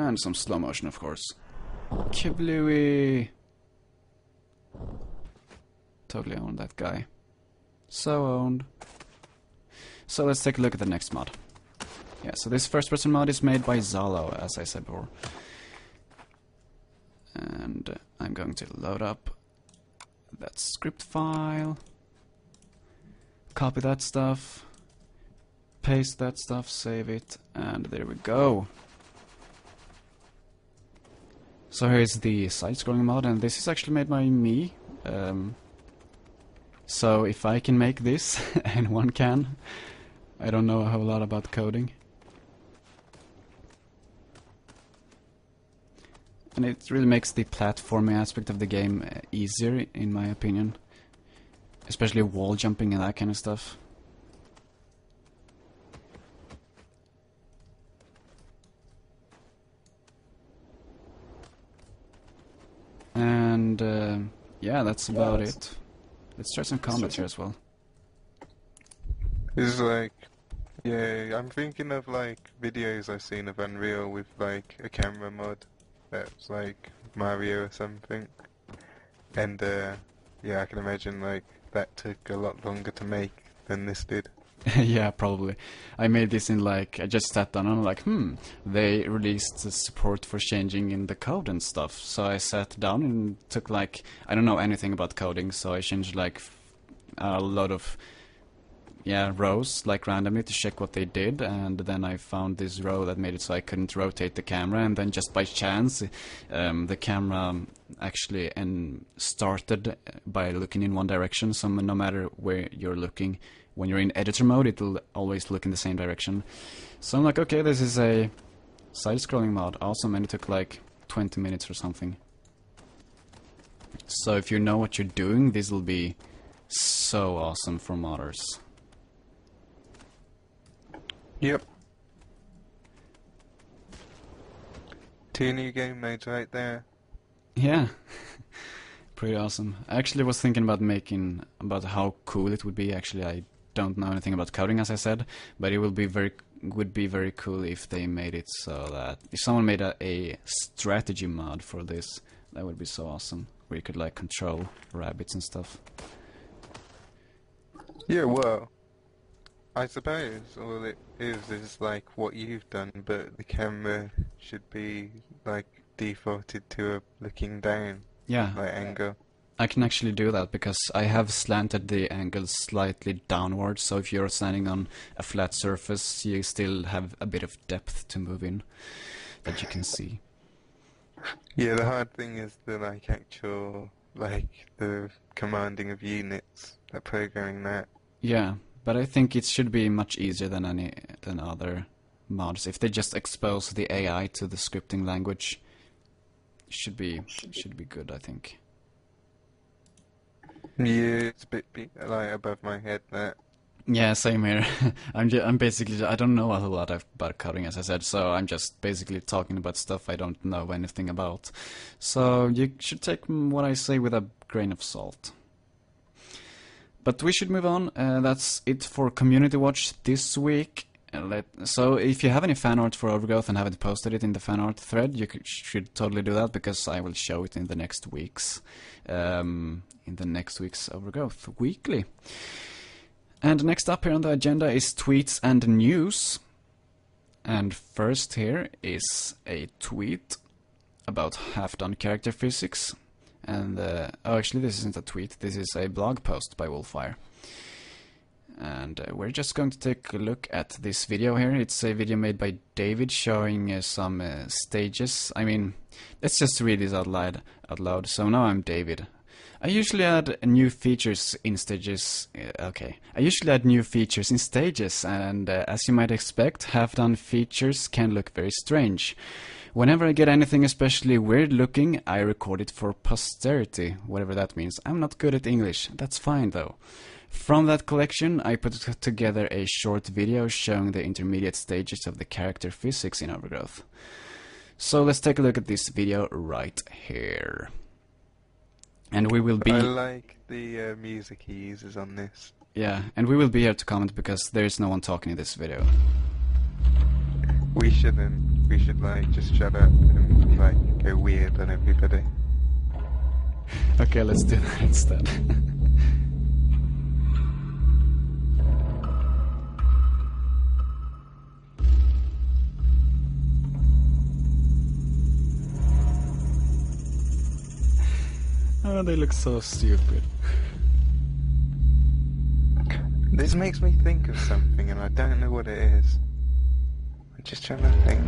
And some slow motion, of course. Kablooey! Totally owned that guy. So owned. So let's take a look at the next mod. Yeah, so this first person mod is made by Zalo, as I said before. And I'm going to load up that script file. Copy that stuff. Paste that stuff, save it, and there we go. So here's the side-scrolling mod, and this is actually made by me. So if I can make this, and one can, I don't know a whole lot about coding. And it really makes the platforming aspect of the game easier, in my opinion. Especially wall jumping and that kind of stuff. And yeah, that's about it. Let's try some combat here as well. It's like, yeah, I'm thinking of like videos I've seen of Unreal with like a camera mod that's like Mario or something. And yeah, I can imagine like that took a lot longer to make than this did. Yeah, probably. I made this in like, I just sat down and I'm like, they released the support for changing in the code and stuff. So I sat down and took like, I don't know anything about coding, so I changed like a lot of, yeah, rows like randomly to check what they did, and then I found this row that made it so I couldn't rotate the camera, and then just by chance the camera actually started by looking in one direction, so no matter where you're looking, when you're in editor mode, it'll always look in the same direction. So I'm like, okay, this is a side-scrolling mod, awesome, and it took like 20 minutes or something. So if you know what you're doing, this will be so awesome for modders. Yep. 2 new game modes right there. Yeah. Pretty awesome. I actually was thinking about how cool it would be. Actually, I don't know anything about coding, as I said, but it would be very cool if they made it so that if someone made a strategy mod for this, that would be so awesome, where you could like control rabbits and stuff. Yeah, well, I suppose all it is like what you've done, but the camera should be like defaulted to a looking down, Yeah, like angle. I can actually do that because I have slanted the angle slightly downwards, so if you're standing on a flat surface, you still have a bit of depth to move in that you can see. Yeah, the hard thing is the like actual like the commanding of units, like programming that. Yeah, but I think it should be much easier than other mods. If they just expose the AI to the scripting language, it should be good, I think. Yeah, it's a bit like above my head that. Yeah, same here. I'm basically, I don't know a lot about coding, as I said, so I'm just basically talking about stuff I don't know anything about. So you should take what I say with a grain of salt. But we should move on. That's it for Community Watch this week. So if you have any fan art for Overgrowth and haven't posted it in the fan art thread, you should totally do that, because I will show it in the next week's Overgrowth Weekly. And next up here on the agenda is tweets and news. And first here is a tweet about half-done character physics. And oh, actually this isn't a tweet, this is a blog post by Wolfire. And we're just going to take a look at this video here. It's a video made by David showing some stages. I mean, let's just read this out loud. So now I'm David. I usually add new features in stages. I usually add new features in stages, and as you might expect, half-done features can look very strange. Whenever I get anything especially weird looking, I record it for posterity, whatever that means. I'm not good at English, that's fine though. From that collection, I put together a short video showing the intermediate stages of the character physics in Overgrowth. So let's take a look at this video right here. And we will be... I like the music he uses on this. Yeah, and we will be here to comment because there is no one talking in this video. We shouldn't. we should like just shut up and like go weird on everybody. Okay, let's do that instead. Oh, they look so stupid. This makes me think of something and I don't know what it is. I'm just trying to think.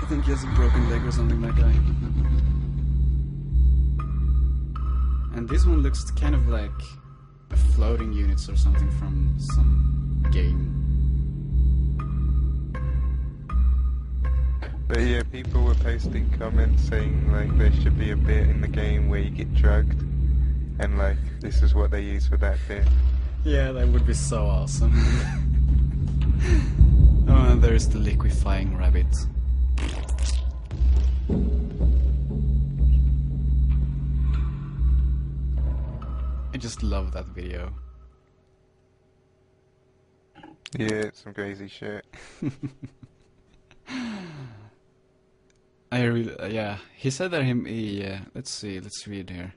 I think he has a broken leg or something, that guy. And this one looks kind of like a floating units or something from some game. But yeah, people were posting comments saying like there should be a bit in the game where you get drugged, and like this is what they use for that bit. Yeah, that would be so awesome. Oh, and there's the liquefying rabbit. I just love that video. Yeah, it's some crazy shit. I really, yeah. He said that let's see, let's read here.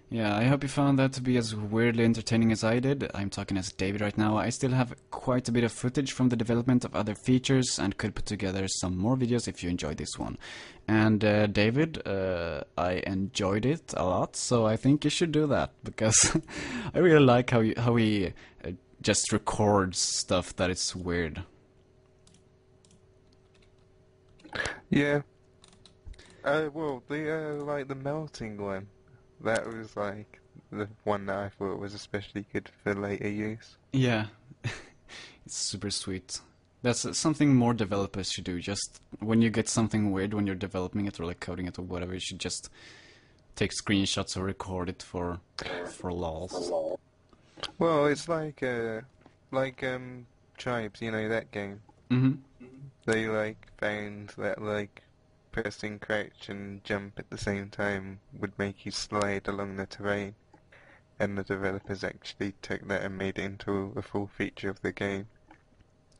Yeah, I hope you found that to be as weirdly entertaining as I did. I'm talking as David right now. I still have quite a bit of footage from the development of other features and could put together some more videos if you enjoyed this one. And David, I enjoyed it a lot, so I think you should do that because I really like how he just records stuff that is weird. Yeah. Well, the like the melting one, that was like the one that I thought was especially good for later use. Yeah, it's super sweet. That's something more developers should do. Just when you get something weird when you're developing it or like coding it or whatever, you should just take screenshots or record it for lols. Well, it's like Tribes, you know that game. Mm-hmm. They like found that like pressing crouch and jump at the same time would make you slide along the terrain, and the developers actually took that and made it into a full feature of the game.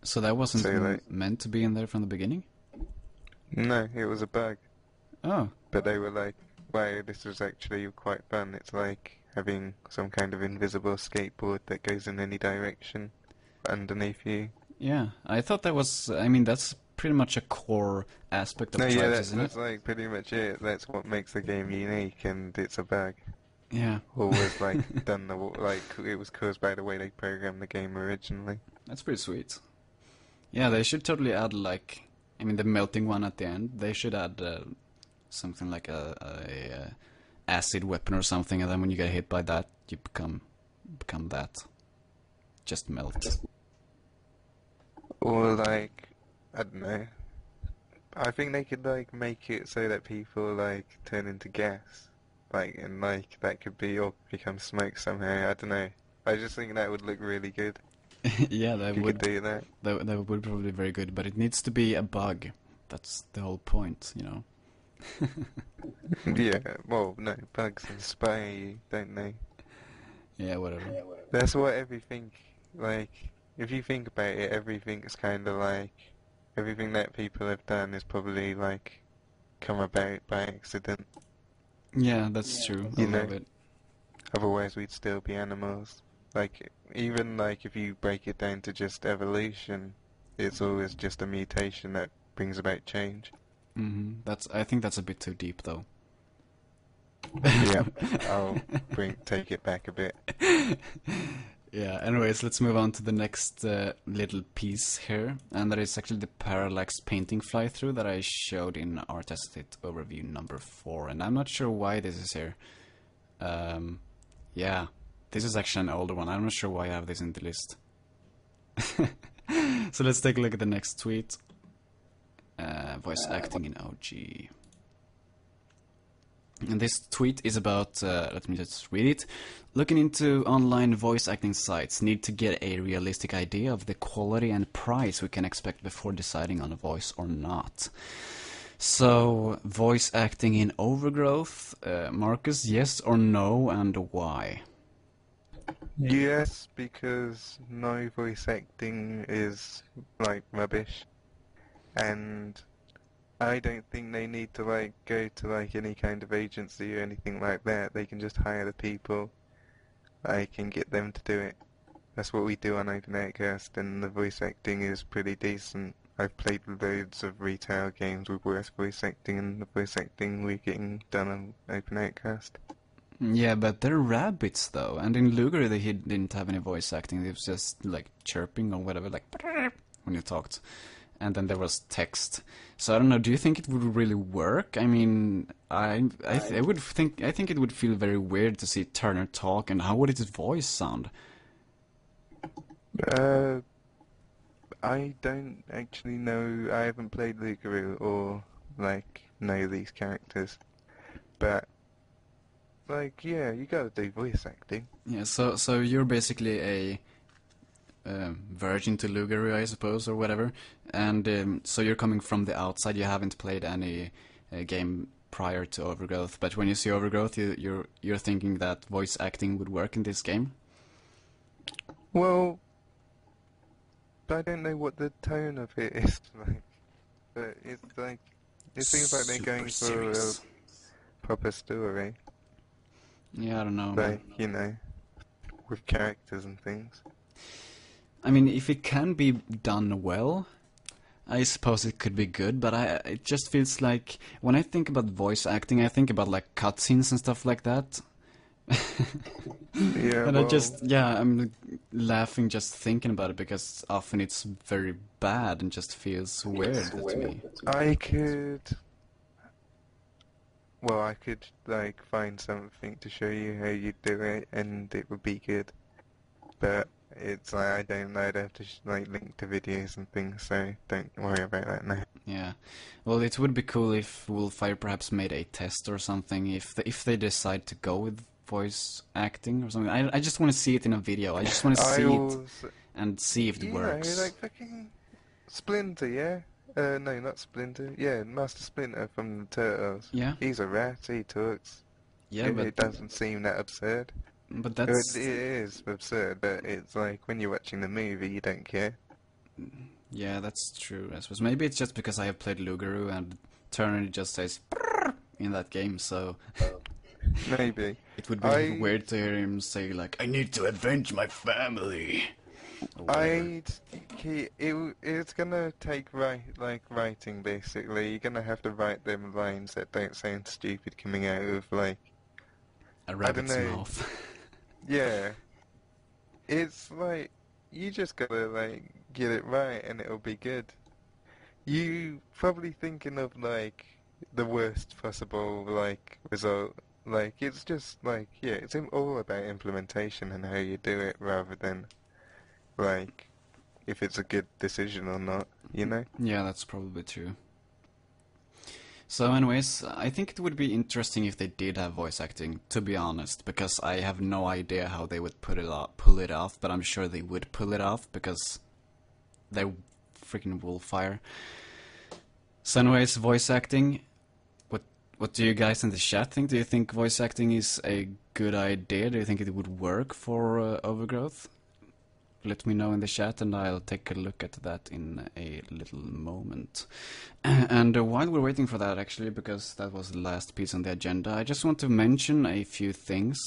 So that wasn't So, like, meant to be in there from the beginning? No, it was a bug. Oh. But they were like, wow, this was actually quite fun. It's like having some kind of invisible skateboard that goes in any direction underneath you. Yeah, I thought that was, I mean, that's pretty much a core aspect of No, Tribes, yeah, isn't that's it? like pretty much it. That's what makes the game unique, and it's a bug. Yeah. Or was like done the like it was caused by the way they programmed the game originally. That's pretty sweet. Yeah, they should totally add like, I mean, the melting one at the end. They should add something like a acid weapon or something, and then when you get hit by that, you become that. Just melt. Or like, I don't know. I think they could like make it so that people like turn into gas, like, and like that could be or become smoke somehow. I don't know. I just think that would look really good. Yeah, that If you would could do that. that would probably be very good, but it needs to be a bug. That's the whole point, you know. Yeah. Well, no, bugs inspire you, don't they? Yeah, whatever. That's what everything like. If you think about it, everything's kind of like everything that people have done is probably like come about by accident. Yeah, that's true. I You know. love it. Otherwise, we'd still be animals. Like even like if you break it down to just evolution, it's always just a mutation that brings about change. I think that's a bit too deep, though. Yeah, I'll take it back a bit. Yeah, anyways, let's move on to the next little piece here, and that is actually the parallax painting fly-through that I showed in Art Aesthetic Overview number 4, and I'm not sure why this is here. Yeah, this is actually an older one. I'm not sure why I have this in the list. So let's take a look at the next tweet. Voice acting in OG. And this tweet is about, let me just read it. Looking into online voice acting sites, need to get a realistic idea of the quality and price we can expect before deciding on a voice or not. So, voice acting in Overgrowth, Markuss, yes or no, and why? Yes, because no voice acting is like rubbish, and I don't think they need to like go to like any kind of agency or anything like that. They can just hire the people. I can get them to do it. That's what we do on OpenAircast, and the voice acting is pretty decent. I've played loads of retail games with worse voice acting, and the voice acting we're getting done on OpenAircast. Yeah, but they're rabbits though, and in Luger he didn't have any voice acting. It was just like chirping or whatever, like when you talked, and then there was text. So I don't know. Do you think it would really work? I mean, I think it would feel very weird to see Turner talk, and how would his voice sound? Uh, I don't actually know. I haven't played Lugaroo or like know these characters, but like yeah, you gotta do voice acting. Yeah, so you're basically a virgin to Lugaru, I suppose, or whatever, and so you're coming from the outside. You haven't played any game prior to Overgrowth, but when you see Overgrowth, you're thinking that voice acting would work in this game. Well, I don't know what the tone of it is like, but it's like it seems like they're Super going for a serious. proper story, Yeah, I don't know, man. like you know, with characters and things. I mean, if it can be done well, I suppose it could be good, but it just feels like when I think about voice acting, I think about like cutscenes and stuff like that. Yeah, And well, I'm laughing just thinking about it because often it's very bad and just feels weird to me. I could. Well, I could like find something to show you how you do it, and it would be good. But it's like I don't know. I'd have to like link to videos and things, so don't worry about that now. Yeah. Well, it would be cool if Wolfire perhaps made a test or something if they decide to go with voice acting or something. I just want to see it in a video. I just want to I see it also, and see if it you know, works. like fucking Splinter, yeah. No, not Splinter. Yeah, Master Splinter from the Turtles. Yeah. He's a rat. He talks. Yeah, It doesn't seem that absurd. but It that's is absurd, but it's like when you're watching the movie, you don't care. yeah, that's true. I suppose maybe it's just because I have played Lugaru and Turner just says "Brrr" in that game, so Maybe. it would be I weird to hear him say like, "I need to avenge my family." Or whatever. it's gonna take writing basically. You're gonna have to write them lines that don't sound stupid coming out of like A I don't rabbit's know. mouth. Yeah, it's like you just gotta like get it right and it'll be good. You probably thinking of like the worst possible like result. Like it's just like yeah, it's all about implementation and how you do it rather than like if it's a good decision or not, you know? Yeah, that's probably true. So anyways, I think it would be interesting if they did have voice acting, to be honest, because I have no idea how they would pull it off, but I'm sure they would pull it off because they're freaking Wolfire. So anyways, voice acting, what do you guys in the chat think? Do you think voice acting is a good idea? Do you think it would work for Overgrowth? Let me know in the chat and I'll take a look at that in a little moment. And while we're waiting for that, actually, because that was the last piece on the agenda, I just want to mention a few things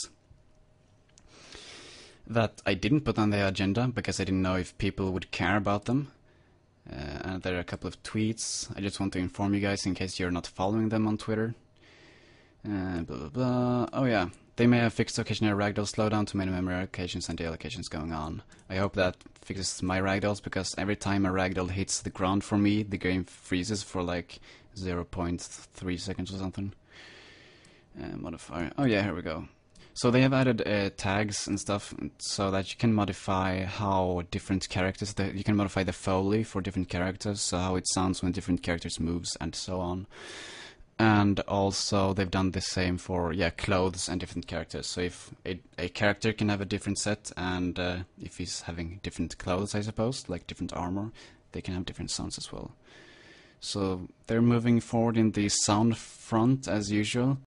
that I didn't put on the agenda because I didn't know if people would care about them. And there are a couple of tweets. I just want to inform you guys in case you're not following them on Twitter. Blah blah blah. Oh yeah. They may have fixed occasional ragdoll slowdown to many memory allocations and deallocations going on. I hope that fixes my ragdolls because every time a ragdoll hits the ground for me, the game freezes for like 0.3 seconds or something. Modifier. Oh yeah, here we go. So they have added tags and stuff so that you can modify how different characters, you can modify the foley for different characters, so how it sounds when different characters moves and so on. And also they've done the same for clothes and different characters. So if a character can have a different set, and if he's having different clothes, I suppose, like different armor, they can have different sounds as well. So they're moving forward in the sound front as usual.